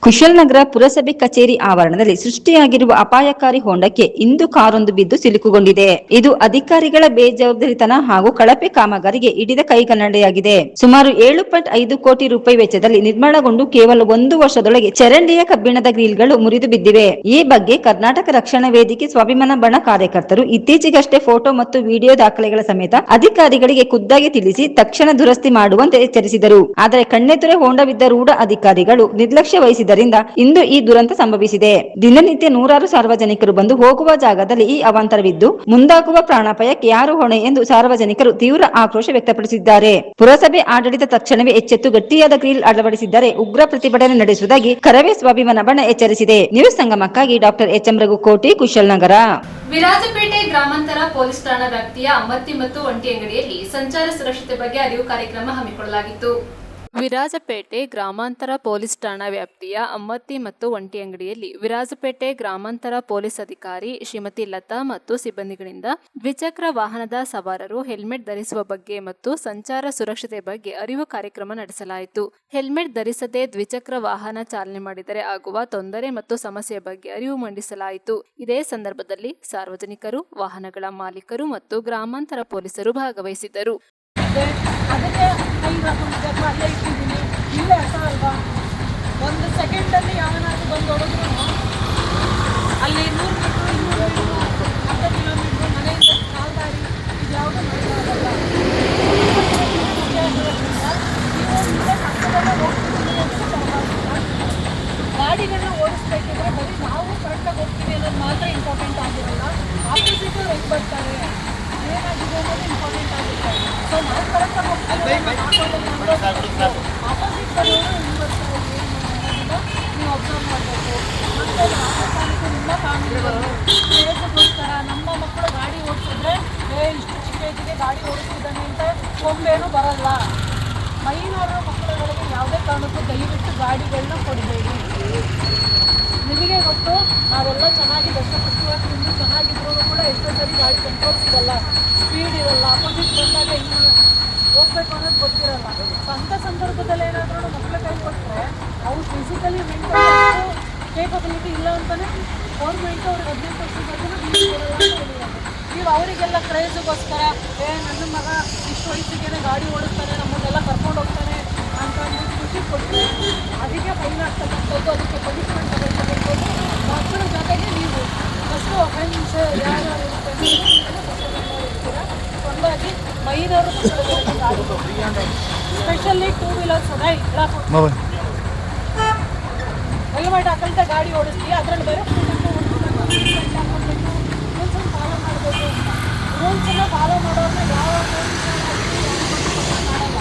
ಕುಶಾಲನಗರ ಪುರಸಭೆ ಕಚೇರಿ ಆವರಣದಲ್ಲಿ ಸೃಷ್ಟಿಯಾಗಿರುವ ಅಪಾಯಕಾರಿ ಹೊಂಡಕ್ಕೆ ಇಂದು ಕಾರೊಂದು ಬಿದ್ದು ಸಿಲುಕುಗೊಂಡಿದೆ. ಇದು ಅಧಿಕಾರಿಗಳ ಬೇಜವಾಬ್ದಾರಿತನ ಹಾಗೂ ಕಳಪೆ ಕಾಮಗಾರಿಗೆ ಹಿಡಿದ ಕೈಗನ್ನಡಿಯಾಗಿದೆ. ಸುಮಾರು 7.5 ಕೋಟಿ ರೂಪಾಯಿ ವೆಚ್ಚದಲ್ಲಿ ನಿರ್ಮಾಣಗೊಂಡು ಕೇವಲ 1 ವರ್ಷದೊಳಗೆ ಚರಂಡಿಯ ಕಬ್ಬಿಣದ ಗ್ರಿಲ್ಗಳು ಮುರಿದು ಬಿದ್ದಿವೆ. ಈ ಬಗ್ಗೆ ಕರ್ನಾಟಕ ರಕ್ಷಣಾ ವೇದಿಕೆ ಸ್ವಾಭಿಮಾನ ಬಣ ಕಾರ್ಯಕರ್ತರು ಇತ್ತೀಚೆಗಷ್ಟೇ ಫೋಟೋ ಮತ್ತು ವಿಡಿಯೋ ದಾಖಲೆಗಳ ಸಮೇತ ಅಧಿಕಾರಿಗಳಿಗೆ ಖುದ್ದಾಗಿ ತಿಳಿಸಿ ತಕ್ಷಣ ದುರಸ್ತಿ ಮಾಡುವಂತೆ ಎಚ್ಚರಿಸಿದರು. ಆದರೆ ಕಣ್ಣೆದುರೇ ಹೊಂಡವಿದ್ದ ರೂಢ ಅಧಿಕಾರಿಗಳು ನಿರ್ಲಕ್ಷ್ಯ ವಹಿಸಿದ ಇಂದು ಈ ದುರಂತ ಸಂಭವಿಸಿದೆ. ದಿನನಿತ್ಯ ನೂರಾರು ಸಾರ್ವಜನಿಕರು ಬಂದು ಹೋಗುವ ಜಾಗದಲ್ಲಿ ಈ ಅವಾಂತರವಿದ್ದು ಮುಂದಾಗುವ ಪ್ರಾಣಾಪಾಯಕ್ಕೆ ಯಾರು ಹೊಣೆ ಎಂದು ಸಾರ್ವಜನಿಕರು ತೀವ್ರ ಆಕ್ರೋಶ ವ್ಯಕ್ತಪಡಿಸಿದ್ದಾರೆ. ಪುರಸಭೆ ಆಡಳಿತ ತಕ್ಷಣವೇ ಎಚ್ಚೆತ್ತು ಗಟ್ಟಿಯಾದ ಗ್ರಿಲ್ ಅಳವಡಿಸಿದ್ದರೆ ಉಗ್ರ ಪ್ರತಿಭಟನೆ ನಡೆಸುವುದಾಗಿ ಕರವೇ ಸ್ವಾಭಿಮಾನ ಬಣ ಎಚ್ಚರಿಸಿದೆ. ನ್ಯೂಸ್ ಸಂಗಮಕ್ಕಾಗಿ doctor H M Raghukoti, Kushalnagar. Virajpet ಗ್ರಾಮಾಂತರ ಪೊಲೀಸ್ ಠಾಣಾ ವ್ಯಾಪ್ತಿಯ ಅಮ್ಮತ್ತಿ ಮತ್ತು ಒಂಟಿ ಅಂಗಡಿಯಲ್ಲಿ ಸಂಚಾರ ಸುರಕ್ಷತೆ ಬಗ್ಗೆ ಅರಿವು ಕಾರ್ಯಕ್ರಮ ಹಮ್ಮಿಕೊಳ್ಳಲಾಗಿತ್ತು. ವಿರಾಜಪೇಟೆ ಗ್ರಾಮಾಂತರ ಪೊಲೀಸ್ ಠಾಣಾ ವ್ಯಾಪ್ತಿಯ ಅಮ್ಮತ್ತಿ ಮತ್ತು ಒಂಟಿ ಅಂಗಡಿಯಲ್ಲಿ ವಿರಾಜಪೇಟೆ ಗ್ರಾಮಾಂತರ ಪೊಲೀಸ್ ಅಧಿಕಾರಿ ಶ್ರೀಮತಿ ಲತಾ ಮತ್ತು ಸಿಬ್ಬಂದಿಗಳಿಂದ ದ್ವಿಚಕ್ರ ವಾಹನದ ಸವಾರರು ಹೆಲ್ಮೆಟ್ ಧರಿಸುವ ಬಗ್ಗೆ ಮತ್ತು ಸಂಚಾರ ಸುರಕ್ಷತೆ ಬಗ್ಗೆ ಅರಿವು ಕಾರ್ಯಕ್ರಮ ನಡೆಸಲಾಯಿತು. ಹೆಲ್ಮೆಟ್ ಧರಿಸದೆ ದ್ವಿಚಕ್ರ ವಾಹನ ಚಾಲನೆ ಮಾಡಿದರೆ ಆಗುವ ತೊಂದರೆ ಮತ್ತು ಸಮಸ್ಯೆ ಬಗ್ಗೆ ಅರಿವು ಮಂಡಿಸಲಾಯಿತು. ಇದೇ ಸಂದರ್ಭದಲ್ಲಿ ಸಾರ್ವಜನಿಕರು, ವಾಹನಗಳ ಮಾಲೀಕರು ಮತ್ತು ಗ್ರಾಮಾಂತರ ಪೊಲೀಸರು ಭಾಗವಹಿಸಿದ್ದರು. ಅದಕ್ಕೆ ಕೈ ಹಾಕೊಂಡಿದ್ದಾಗ ಅಲ್ಲೇ ಇಟ್ಟಿದ್ದೀನಿ, ಇಲ್ಲೇ ಅರ್ಥ ಅಲ್ವಾ? 1 ಸೆಕೆಂಡಲ್ಲಿ ಯಾವನಾದ್ರು ಬಂದು ಹೊಡೆದ್ರು ಅಲ್ಲಿ 100 ಮೀಟ್ರು 200 ಮೀಟ್ರು 10 ಕಿಲೋಮೀಟ್ರು ಮನೆಯಿಂದ ಕಾಲ್ದಾರಿ ಇದು ಯಾವುದೂ ಮಾಡೋಕ್ಕಾಗಲ್ಲ. ಗಾಡಿಗಳನ್ನ ಓಡಿಸ್ಬೇಕಿದ್ರೆ ಬರೀ ನಾವು ಕರೆಕ್ಟಾಗಿ ಹೋಗ್ತೀವಿ ಅನ್ನೋದು ಮಾತ್ರ ಇಂಪಾರ್ಟೆಂಟ್ ಆಗಿರಲ್ಲ, ಆಪೋಸಿಟ್ ಹೆಂಗೆ ಬರ್ತಾರೆ ಏನಾಗಿದೆ ಅನ್ನೋದು ಇಂಪಾರ್ಟೆಂಟ್ ಆಗುತ್ತೆ. ಸೊ ನಾವು ಕರೆಕ್ಟಾಗಿ ಹೋಗ್ತೀವಿ ಆಪೋಸಿಟ್ ಬರೋರು ಹೆಂಗೆ ಬರ್ತಾರೆ ಏನು ಅನ್ನೋದನ್ನ ನೀವು ಅಬ್ಸರ್ವ್ ಮಾಡಬೇಕು. ಮತ್ತು ರಾಜಸ್ಥಾನಕ್ಕೆಲ್ಲ ಫ್ಯಾಮಿಲಿಗಳು ಸ್ನೇಹಿತರಿಗೋಸ್ಕರ ನಮ್ಮ ಮಕ್ಕಳು ಗಾಡಿ ಓಡಿಸಿದ್ರೆ ಇಷ್ಟು ಚಿಕ್ಕ ಏಜಿಗೆ ಗಾಡಿ ಓಡಿಸ್ತಿದ್ದಾನೆ ಅಂತ ಕೊಂಬೇನೂ ಬರಲ್ಲ. ಮೈನವರು ಮಕ್ಕಳುಗಳಿಗೆ ಯಾವುದೇ ಕಾರಣಕ್ಕೂ ದಯವಿಟ್ಟು ಗಾಡಿಗಳನ್ನ ಕೊಡಬೇಡಿ. ನಿಮಗೆ ಗೊತ್ತು, ನಾವೆಲ್ಲ ಚೆನ್ನಾಗಿ ದಷ್ಟಪುಷ್ಟವಾಗಿ ನಿಂದು ಚೆನ್ನಾಗಿದ್ರು ಕೂಡ ಎಷ್ಟೋ ಸರಿ ಗಾಡಿ ಕಂಟ್ರೋಲ್ ಸಿಗಲ್ಲ, ಸ್ಪೀಡ್ ಇರಲ್ಲ, ಅಪೋಸಿಟ್ ಬಂದಾಗ ಇನ್ನು ಹೋಗ್ಬೇಕು ಅನ್ನೋದು ಗೊತ್ತಿರಲ್ಲ. ಅಂಥ ಸಂದರ್ಭದಲ್ಲಿ ಏನಾದರೂ ಮಕ್ಕಳ ಕೈ ಕೊಟ್ಟರೆ ಅವ್ರು ಫಿಸಿಕಲಿ ಮೆಂಟಲ್ ಕೇಪಬಿಲಿಟಿ ಇಲ್ಲ ಅಂತಲೇ ಗೌರ್ಮೆಂಟ್ ಅವ್ರಿಗೆ 18 ವರ್ಷದ ಬೀಳಿರಲ್ಲ ಅಂತ ಹೇಳಿದ್ದಾರೆ. ನೀವು ಅವರಿಗೆಲ್ಲ ಕ್ರೇಜಿಗೋಸ್ಕರ ನನ್ನ ಮಗ ಇಷ್ಟು ವಯಸ್ಸಿಗೆ ಗಾಡಿ ಓಡಿಸ್ತಾನೆ, ನಮ್ಮನ್ನೆಲ್ಲ ಕರ್ಕೊಂಡು ಹೋಗ್ತಾನೆ ಅಂತ ಅಂದ್ಬಿಟ್ಟು ಖುಷಿ ಕೊಟ್ಟರೆ ಅದಕ್ಕೆ ಫೈನ್ ಆಗ್ತಕ್ಕಂಥದ್ದು, ಅದಕ್ಕೆ ಪನಿಷ್ಮೆಂಟ್ ತಗೊಳ್ತಕ್ಕಂಥದ್ದು. ಮಕ್ಕಳ ಜೊತೆಗೆ ನೀವು ಫಸ್ಟು ಅಫೆನ್ಸ್ ಯಾರ್ಯಾರು ಇರ್ತೀರ ಒಂದಾಗಿ ಮೈನವರು ಮಕ್ಕಳುಗಳಿಗೆ ಗಾಡಿ ಸ್ಪೆಷಲಿ 2 ವೀಲರ್ಸ್ ಹೆಲ್ಮೆಟ್ ಹಾಕಂತ ಗಾಡಿ ಓಡಿಸ್ತೀವಿ, ಅದರಲ್ಲಿ ಬೇರೆ ಹಾಕ್ಕೊಳ್ಬೇಕು, ರೂಲ್ಸನ್ನು ಫಾಲೋ ಮಾಡೋರನ್ನ ಯಾವ ಮಾಡಲ್ಲ.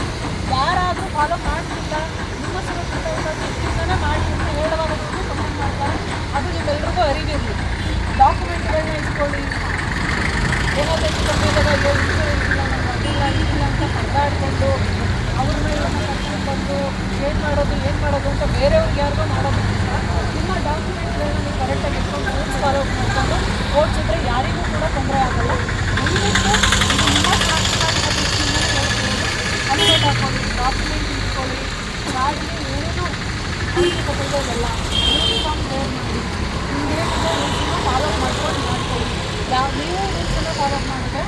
ಯಾರಾದರೂ ಫಾಲೋ ಮಾಡಲಿಲ್ಲ ನಿಮ್ಮ ಸುರಕ್ಷಿತ ದೃಷ್ಟಿಯಿಂದನೇ ಮಾಡಿ ಅಂತ ಹೇಳುವಾಗ ಕಮೆಂಟ್ ಮಾಡ್ತಾರೆ. ಅದು ನಿಮ್ಮೆಲ್ರಿಗೂ ಅರಿವಿರಲಿ. ಡಾಕ್ಯುಮೆಂಟ್ಗಳನ್ನ ಇಟ್ಕೊಳ್ಳಿ. ಏನಾದರೂ ಹೆಚ್ಚು ಕಮ್ಮಿ ಇದ್ದಾಗ ಇನ್ಶೂರೆನ್ಸ್ ಇಲ್ಲ, ನನಗೆ ಅದಿಲ್ಲ ಇದಿಲ್ಲ ಅಂತ ಪರದಾಡಿಕೊಂಡು ಅವ್ರನ್ನ ಕರ್ಕೊಂಡು ಬಂದು ಏನು ಮಾಡೋದು ಅಂತ ಬೇರೆಯವ್ರಿಗೆ ಯಾರಿಗೂ ಮಾಡೋದಕ್ಕಿಂತ ನಿಮ್ಮ ಡಾಕ್ಯುಮೆಂಟ್ಗಳನ್ನ ನೀವು ಕರೆಕ್ಟಾಗಿ ಇಟ್ಕೊಂಡು ರೂಲ್ಸ್ ಫಾಲೋ ಮಾಡಿಕೊಂಡು ಓಡಿಸಿದ್ರೆ ಯಾರಿಗೂ ಕೂಡ ತೊಂದರೆ ಆಗಲ್ಲ. ದಯವಿಟ್ಟು ನಿಮ್ಮ ಸುರಕ್ಷಿತ ದೃಷ್ಟಿಯಿಂದಲೇ ಹೇಳ್ತೀನಿ. ಹೆಲ್ಮೆಟ್ ಹಾಕೊಳ್ಳಿ, ಡಾಕ್ಯುಮೆಂಟ್ ಇಟ್ಕೊಳ್ಳಿ, ಗಾಡಿಗೆ ಏನೇನೋ ಅವಶ್ಯಕತೆಗಳಿಲ್ಲ ಯೂನಿಫಾರ್ಮ್ ವೇರ್ ಮಾಡಿ. ನಿಮ್ಗೇನಿದೆ ರೂಲ್ಸನ್ನು ಫಾಲೋ ಮಾಡ್ಕೊಳ್ಳಿ. ನೀವು ರೂಲ್ಸನ್ನು ಫಾಲೋ ಮಾಡಿದ್ರೆ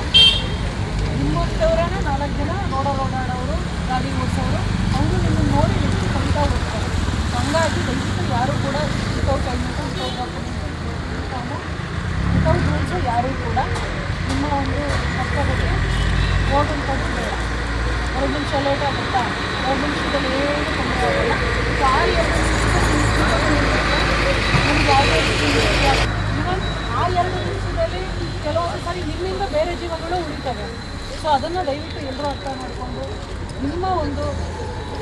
ನಿಮ್ಮಷ್ಟವರೇ 4 ಜನ ಓಡಾಡೋರು ಗಾಡಿ ಓಡಿಸೋರು ಅವರು ನಿಮ್ಮನ್ನು ನೋಡಿ ಎಷ್ಟು ಕಲಿತಾ ಹೋಗ್ತಾರೆ. ಹಂಗಾಗಿ ದಯವಿಟ್ಟು ಯಾರೂ ಕೂಡ without helmet, without document, without rules ಯಾರೂ ಕೂಡ ನಿಮ್ಮ ಒಂದು ಕರ್ತವ್ಯಕ್ಕೆ ಹೋಗುವಂಥದ್ದು ಬೇಡ. 2 ನಿಮಿಷ ಲೇಟ್ ಆಗುತ್ತಾ, 2 ನಿಮಿಷದಲ್ಲಿ ಏನು ತೊಂದರೆ ಆಗಲ್ಲ. ಸೊ ಆ 2 ನಿಮಿಷ ನಮ್ಗೆ ಯಾವುದೇ ಇವನ್ ಆ 2 ನಿಮಿಷದಲ್ಲಿ ಕೆಲವೊಂದು ಸಾರಿ ನಿಮ್ಮಿಂದ ಬೇರೆ ಜೀವಗಳು ಉಳಿತವೆ. ಸೊ ಅದನ್ನು ದಯವಿಟ್ಟು ಎಲ್ಲರೂ ಅರ್ಥ ಮಾಡಿಕೊಂಡು ನಿಮ್ಮ ಒಂದು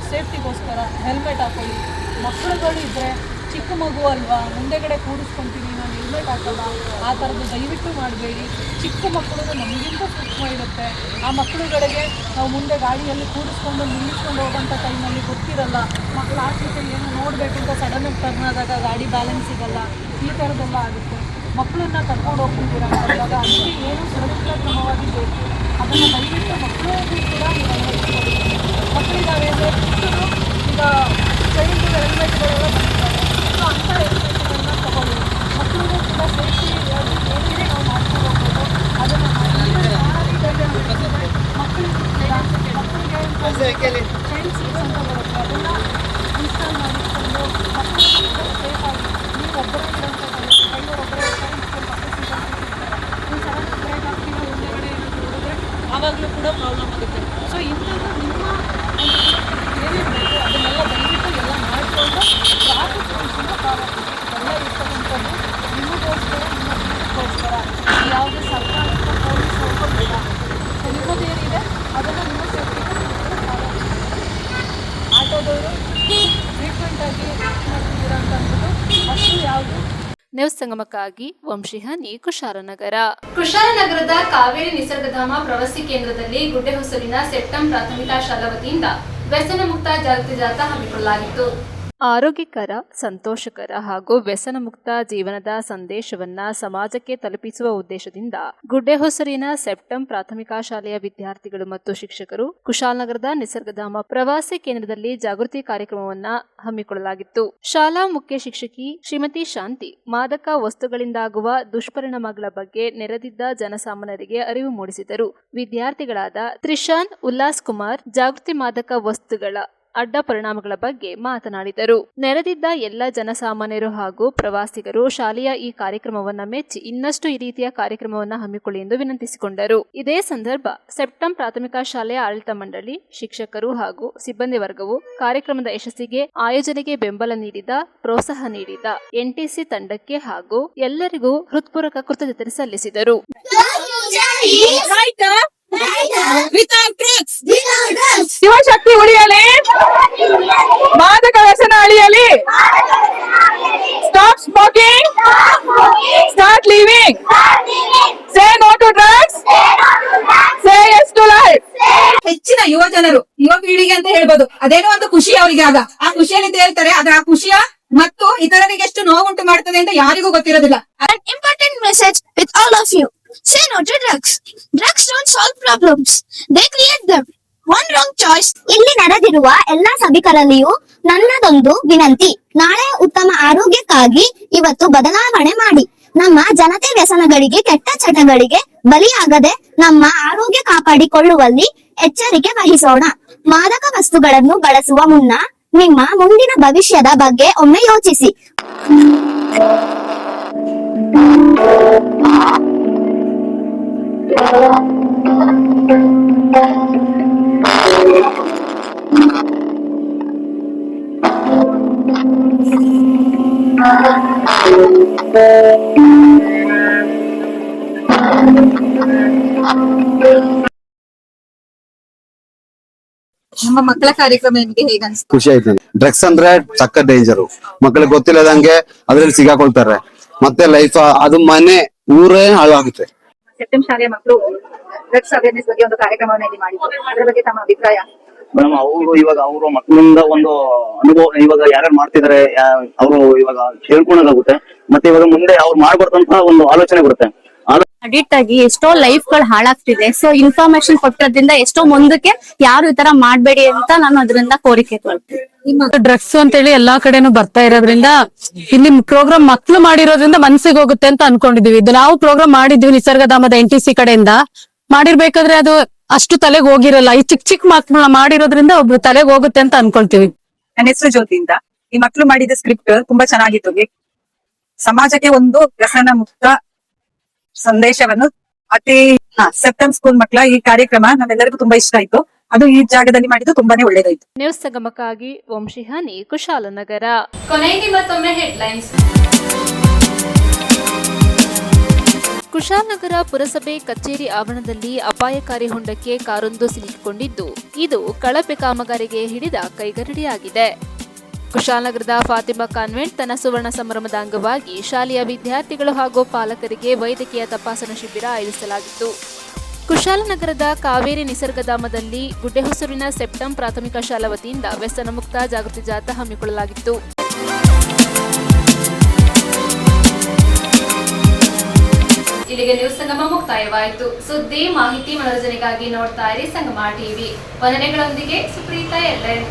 ಸೇಫ್ಟಿಗೋಸ್ಕರ ಹೆಲ್ಮೆಟ್ ಹಾಕೊಳ್ಳಿ. ಮಕ್ಕಳುಗಳು ಇದ್ದರೆ ಚಿಕ್ಕ ಮಗು ಅಲ್ವಾ, ಮುಂದೆಗಡೆ ಕೂಡಿಸ್ಕೊತೀನಿ ನಾನು ಹೆಲ್ಮೆಟ್ ಹಾಕಲ್ಲ, ಆ ಥರದ್ದು ದಯವಿಟ್ಟು ಮಾಡಬೇಡಿ. ಚಿಕ್ಕ ಮಕ್ಕಳು ನಮಗಿಂತ ಸೂಕ್ಷ್ಮ ಇರುತ್ತೆ. ಆ ಮಕ್ಕಳುಗಳಿಗೆ ನಾವು ಮುಂದೆ ಗಾಡಿಯಲ್ಲಿ ಕೂಡಿಸ್ಕೊಂಡು ನಿಲ್ಲಿಸ್ಕೊಂಡು ಹೋಗೋಂಥ ಟೈಮಲ್ಲಿ ಗೊತ್ತಿರಲ್ಲ. ಮಕ್ಕಳು ಆಚೆ ಏನೋ ನೋಡಬೇಕು ಅಂತ ಸಡನ್ನಾಗಿ ಟರ್ನ್ ಆದಾಗ ಗಾಡಿ ಬ್ಯಾಲೆನ್ಸ್ ಸಿಗಲ್ಲ. ಈ ಥರದ್ದೆಲ್ಲ ಆಗುತ್ತೆ. ಮಕ್ಕಳನ್ನ ಕರ್ಕೊಂಡು ಹೋಗ್ತಿದ್ದೀರಾ ಅಂದಾಗ ಅದಕ್ಕೆ ಏನು ಸುರಕ್ಷಿತ ಕ್ರಮವಾಗಿ ಬೇಕು ಅದನ್ನು ದಯವಿಟ್ಟು ಮಕ್ಕಳಿಗೂ ಕೂಡ ನೀವು ಅಳವಡಿಸ್ಕೊಳ್ಳಿ. ಮಕ್ಕಳಿದ್ದಾವೆ ಅಂದರೆ ಚಿಕ್ಕದು ಈಗ ಚೈಲ್ಡ್ ಹೆಲ್ಮೆಟ್ಗಳೆಲ್ಲ ಬರ್ತಾರೆ. ಸೊ ಅಂಥ ಹೆಲ್ಮೆಟ್ಗಳನ್ನ ತಗೊಳ್ಳಿ. ಮಕ್ಕಳಿಗೂ ಕೂಡ ಸೇಫ್ಟಿ ಏನಿದೆ ನಾವು ಮಾಡ್ಕೊಂಡು ಹೋಗ್ಬೋದು. ಅದನ್ನು ಮಕ್ಕಳಿಗೂ ಫ್ರೆಂಡ್ಸ್ ಅಂತ ಬರುತ್ತೆ, ಅದನ್ನು ಇನ್ಸ್ಟಾಲ್ ಮಾಡಿಕೊಂಡು ಮಕ್ಕಳಿಗೂ ಕೂಡ ಸೇಫಾಗಿ ನೀವು ಒಬ್ಬರೇ ಇರೋಂಥ ಒಬ್ಬರೇ ನೀವು ಸಡನ್ ಬ್ರೇಕ್ ಹಾಕ್ತೀವಿ ಮುಂದೆಗಡೆ ಏನಾದರೂ ನೋಡಿದ್ರೆ ಆವಾಗಲೂ ಕೂಡ ಪ್ರಾಬ್ಲಮ್ ಆಗುತ್ತೆ. ಸೊ ಇಂಥದ್ದು ನಿಮ್ಮ ಏನೇನು ಬೇಕು ಅದನ್ನೆಲ್ಲ ದಯವಿಟ್ಟು ಎಲ್ಲ ಮಾಡಿಕೊಂಡು ಟ್ರಾಫಿಕ್ ರೂಲ್ಸನ್ನು ಫಾಲೋ ಎಲ್ಲ ಇರ್ತಕ್ಕಂಥದ್ದು ನಿಮಗೋಸ್ಕರ, ನಿಮ್ಮ ಜೀವನಕ್ಕೋಸ್ಕರ. ಯಾವುದೇ ಸರ್ಕಾರದಿಂದ ಪೊಲೀಸ್ ಹೋಗೋದಿಲ್ಲ. ಸೊ ನಿಮ್ಮದೇನಿದೆ ಅದನ್ನು ನಿಮ್ಮ ಸೇಫ್ಟಿಗೆ ಫಾಲೋ ಆಟೋದವರು ಫ್ರೀಕ್ವೆಂಟಾಗಿ ಮಾಡ್ತಿದ್ದೀರಾ ಅಂತ ಅಂದ್ಬಿಟ್ಟು ಅಷ್ಟು ಯಾವುದು. ನ್ಯೂಸ್ ಸಂಗಮಕ್ಕಾಗಿ ವಂಶಿಹಾನಿ, ಕುಶಾಲನಗರ. ಕುಶಾಲನಗರದ ಕಾವೇರಿ ನಿಸರ್ಗಧಾಮ ಪ್ರವಾಸಿ ಕೇಂದ್ರದಲ್ಲಿ ಗುಡ್ಡೆಹೊಸೂರಿನ ಸೆಪ್ಟಂ ಪ್ರಾಥಮಿಕ ಶಾಲಾ ವತಿಯಿಂದ ವ್ಯಸನ ಮುಕ್ತ ಜಾಗೃತಿ ಜಾಥಾ ಹಮ್ಮಿಕೊಳ್ಳಲಾಗಿತ್ತು. ಆರೋಗ್ಯಕರ, ಸಂತೋಷಕರ ಹಾಗೂ ವ್ಯಸನ ಮುಕ್ತ ಜೀವನದ ಸಂದೇಶವನ್ನ ಸಮಾಜಕ್ಕೆ ತಲುಪಿಸುವ ಉದ್ದೇಶದಿಂದ ಗುಡ್ಡೆಹೊಸೂರಿನ ಸೆಪ್ಟಂ ಪ್ರಾಥಮಿಕ ಶಾಲೆಯ ವಿದ್ಯಾರ್ಥಿಗಳು ಮತ್ತು ಶಿಕ್ಷಕರು ಕುಶಾಲನಗರದ ನಿಸರ್ಗಧಾಮ ಪ್ರವಾಸಿ ಕೇಂದ್ರದಲ್ಲಿ ಜಾಗೃತಿ ಕಾರ್ಯಕ್ರಮವನ್ನ ಹಮ್ಮಿಕೊಳ್ಳಲಾಗಿತ್ತು. ಶಾಲಾ ಮುಖ್ಯ ಶಿಕ್ಷಕಿ ಶ್ರೀಮತಿ ಶಾಂತಿ ಮಾದಕ ವಸ್ತುಗಳಿಂದಾಗುವ ದುಷ್ಪರಿಣಾಮಗಳ ಬಗ್ಗೆ ನೆರೆದಿದ್ದ ಜನಸಾಮಾನ್ಯರಿಗೆ ಅರಿವು ಮೂಡಿಸಿದರು. ವಿದ್ಯಾರ್ಥಿಗಳಾದ ತ್ರಿಶಾನ್, ಉಲ್ಲಾಸ್ ಕುಮಾರ್ ಜಾಗೃತಿ ಮಾದಕ ವಸ್ತುಗಳ ಅಡ್ಡ ಪರಿಣಾಮಗಳ ಬಗ್ಗೆ ಮಾತನಾಡಿದರು. ನೆರೆದಿದ್ದ ಎಲ್ಲ ಜನಸಾಮಾನ್ಯರು ಹಾಗೂ ಪ್ರವಾಸಿಗರು ಶಾಲೆಯ ಈ ಕಾರ್ಯಕ್ರಮವನ್ನ ಮೆಚ್ಚಿ ಇನ್ನಷ್ಟು ಈ ರೀತಿಯ ಕಾರ್ಯಕ್ರಮವನ್ನ ಹಮ್ಮಿಕೊಳ್ಳಿ ಎಂದು ವಿನಂತಿಸಿಕೊಂಡರು. ಇದೇ ಸಂದರ್ಭ ಸೆಪ್ಟಂ ಪ್ರಾಥಮಿಕ ಶಾಲೆಯ ಆಡಳಿತ ಮಂಡಳಿ, ಶಿಕ್ಷಕರು ಹಾಗೂ ಸಿಬ್ಬಂದಿ ವರ್ಗವು ಕಾರ್ಯಕ್ರಮದ ಯಶಸ್ಸಿಗೆ ಆಯೋಜನೆಗೆ ಬೆಂಬಲ ನೀಡಿದ, ಪ್ರೋತ್ಸಾಹ ನೀಡಿದ ಎನ್ಟಿಸಿ ತಂಡಕ್ಕೆ ಹಾಗೂ ಎಲ್ಲರಿಗೂ ಹೃತ್ಪೂರ್ವಕ ಕೃತಜ್ಞತೆ ಸಲ್ಲಿಸಿದರು. ಶಿವಶಕ್ತಿ ಉಳಿಯಲಿ, ಮಾದಕ ವ್ಯಸನ ಅಳಿಯಲಿ. Stop smoking, start living, say no to drugs, say yes to life. ಹೆಚ್ಚಿನ ಯುವ ಜನರು, ಯುವ ಪೀಳಿಗೆ ಅಂತ ಹೇಳ್ಬೋದು, ಅದೇನೋ ಒಂದು ಖುಷಿ ಅವರಿಗೆ. ಆಗ ಆ ಖುಷಿಯಲ್ಲಿ ತೇಳ್ತಾರೆ, ಆದ್ರೆ ಆ ಖುಷಿಯ ಮತ್ತು ಇತರರಿಗೆ ಎಷ್ಟು ನೋವುಂಟು ಮಾಡ್ತದೆ ಅಂತ ಯಾರಿಗೂ ಗೊತ್ತಿರೋದಿಲ್ಲ. Important message with all of you. Say no to drugs. Drugs don't solve problems. They create them. One wrong choice. ಇಲ್ಲಿ ನಡೆದಿರುವ ಎಲ್ಲಾ ಸಭಿಕರಲ್ಲಿಯೂ ನನ್ನದೊಂದು ವಿನಂತಿ. ನಾಳೆ ಉತ್ತಮ ಆರೋಗ್ಯಕ್ಕಾಗಿ ಇವತ್ತು ಬದಲಾವಣೆ ಮಾಡಿ. ನಮ್ಮ ಜನತೆ ವ್ಯಸನಗಳಿಗೆ, ಕೆಟ್ಟ ಚಟಗಳಿಗೆ ಬಲಿಯಾಗದೆ ನಮ್ಮ ಆರೋಗ್ಯ ಕಾಪಾಡಿಕೊಳ್ಳುವಲ್ಲಿ ಎಚ್ಚರಿಕೆ ವಹಿಸೋಣ. ಮಾದಕ ವಸ್ತುಗಳನ್ನು ಬಳಸುವ ಮುನ್ನ ನಿಮ್ಮ ಮುಂದಿನ ಭವಿಷ್ಯದ ಬಗ್ಗೆ ಒಮ್ಮೆ ಯೋಚಿಸಿ. ನಮ್ಮ ಮಕ್ಕಳ ಕಾರ್ಯಕ್ರಮ ನಿಮಗೆ ಹೇಗೆ ಅನ್ಸುತ್ತೆ? ಖುಷಿ ಆಯ್ತು. ಡ್ರಗ್ಸ್ ಅಂದ್ರೆ ಸಕ್ಕ ಡೇಂಜರು, ಮಕ್ಕಳಿಗೆ ಗೊತ್ತಿಲ್ಲದಂಗೆ ಅದ್ರಲ್ಲಿ ಸಿಗಾಕೊಳ್ತಾರೆ, ಮತ್ತೆ ಲೈಫ್ ಅದು ಮನೆ ಊರೇ ಹಾಳಾಗುತ್ತೆ. ಸೆಪ್ಟೆಂಬರ್ ಶಾಲೆಯ ಮಕ್ಕಳು ಡ್ರಗ್ಸ್ ಅವೇರ್ನೆಸ್ ಬಗ್ಗೆ ಒಂದು ಕಾರ್ಯಕ್ರಮವನ್ನು ಇಲ್ಲಿ ಮಾಡಿದ್ರು, ಅದರ ಬಗ್ಗೆ ತಮ್ಮ ಅಭಿಪ್ರಾಯ? ಮೇಡಮ್, ಅವರು ಮಕ್ಕಳಿಂದ ಒಂದು ಅನುಭವ ಇವಾಗ ಯಾರ್ಯಾರು ಮಾಡ್ತಿದಾರೆ ಅವರು ಇವಾಗ ಕೇಳ್ಕೊಳ್ಳೋದಾಗುತ್ತೆ, ಮತ್ತೆ ಇವಾಗ ಮುಂದೆ ಅವ್ರು ಮಾಡ್ಬಾರ್ದಂತ ಒಂದು ಆಲೋಚನೆ ಬರುತ್ತೆ. ಅಡಿಕ್ಟ್ ಆಗಿ ಎಷ್ಟೋ ಲೈಫ್ ಗಳು ಹಾಳಾಗ್ತಿದೆ. ಸೊ ಇನ್ಫಾರ್ಮೇಶನ್ ಕೊಟ್ಟಿರೋದ್ರಿಂದ ಎಷ್ಟೋ ಮುಂದಕ್ಕೆ ಯಾರು ಈ ತರ ಮಾಡ್ಬೇಡಿ ಅಂತ ನಾನು ಅದರಿಂದ ಕೋರಿಕೆ ಕೊಡ್ತೀನಿ. ಡ್ರಗ್ಸ್ ಅಂತ ಹೇಳಿ ಎಲ್ಲಾ ಕಡೆನೂ ಬರ್ತಾ ಇರೋದ್ರಿಂದ ಇಲ್ಲಿ ಪ್ರೋಗ್ರಾಮ್ ಮಕ್ಳು ಮಾಡಿರೋದ್ರಿಂದ ಮನ್ಸಿಗೆ ಹೋಗುತ್ತೆ ಅಂತ ಅನ್ಕೊಂಡಿದೀವಿ. ಇದು ನಾವು ಪ್ರೋಗ್ರಾಮ್ ಮಾಡಿದ್ವಿ ನಿಸರ್ಗಧಾಮದ NTC ಕಡೆಯಿಂದ ಮಾಡಿರ್ಬೇಕಾದ್ರೆ ಅದು ಅಷ್ಟು ತಲೆಗೆ ಹೋಗಿರಲ್ಲ. ಈ ಚಿಕ್ಕ ಚಿಕ್ಕ ಮಕ್ಳು ಮಾಡಿರೋದ್ರಿಂದ ಒಬ್ರು ತಲೆಗೆ ಹೋಗುತ್ತೆ ಅಂತ ಅನ್ಕೊಳ್ತೀವಿ. ನನ್ನ ಹೆಸರು ಜ್ಯೋತಿಯಿಂದ. ಈ ಮಕ್ಕಳು ಮಾಡಿದ ಸ್ಕ್ರಿಪ್ಟ್ ತುಂಬಾ ಚೆನ್ನಾಗಿತ್ತು. ಸಮಾಜಕ್ಕೆ ಒಂದು ವ್ಯಸನ ಮುಕ್ತ ಸಂದೇಶವನ್ನು ಸೆಪ್ಟೆಂಬರ್ ಸ್ಕೂಲ್ ಮಕ್ಕಳ ಈ ಕಾರ್ಯಕ್ರಮ ನಮ್ಮೆಲ್ಲರಿಗೂ ತುಂಬಾ ಇಷ್ಟ ಆಯ್ತು. ಅದು ಈ ಜಾಗದಲ್ಲಿ ಮಾಡಿದ್ದು ತುಂಬಾನೇ ಒಳ್ಳೇದಾಯ್ತು. ನ್ಯೂಸ್ ಸಂಗಮಕ್ಕಾಗಿ ವಂಶಿಹಾನಿ, ಕುಶಾಲನಗರ. ಕೊನೆಗೆ ಮತ್ತೊಮ್ಮೆ ಹೆಡ್ಲೈನ್ಸ್. ಕುಶಾಲನಗರ ಪುರಸಭೆ ಕಚೇರಿ ಆವರಣದಲ್ಲಿ ಅಪಾಯಕಾರಿ ಹೊಂಡಕ್ಕೆ ಕಾರೊಂದು ಸಿಲುಕಿಕೊಂಡಿದ್ದು, ಇದು ಕಳಪೆ ಕಾಮಗಾರಿಗೆ ಹಿಡಿದ ಕೈಗರಡಿಯಾಗಿದೆ. ಕುಶಾಲನಗರದ ಫಾತಿಮಾ ಕಾನ್ವೆಂಟ್ ತನ್ನ ಸುವರ್ಣ ಸಂಭ್ರಮದ ಅಂಗವಾಗಿ ಶಾಲೆಯ ವಿದ್ಯಾರ್ಥಿಗಳು ಹಾಗೂ ಪಾಲಕರಿಗೆ ವೈದ್ಯಕೀಯ ತಪಾಸಣಾ ಶಿಬಿರ ಆಯೋಜಿಸಲಾಗಿತ್ತು. ಕುಶಾಲನಗರದ ಕಾವೇರಿ ನಿಸರ್ಗಧಾಮದಲ್ಲಿ ಗುಡ್ಡೆಹೊಸೂರಿನ ಸೆಪ್ಟಂ ಪ್ರಾಥಮಿಕ ಶಾಲಾ ವತಿಯಿಂದ ವ್ಯಸನ ಮುಕ್ತ ಜಾಗೃತಿ ಜಾಥಾ ಹಮ್ಮಿಕೊಳ್ಳಲಾಗಿತ್ತು. ಇಲ್ಲಿಗೆ ನ್ಯೂಸ್ ಸಂಗಮ ಮುಕ್ತಾಯವಾಯಿತು. ಸುದ್ದಿ, ಮಾಹಿತಿ, ಮನೋರಂಜನೆಗಾಗಿ ನೋಡ್ತಾ ಇರಿ ಸಂಗಮ ಟಿವಿ. ವಂದನೆಗಳೊಂದಿಗೆ ಸುಪ್ರೀತಾ ಎಲ್ಲೆನ್.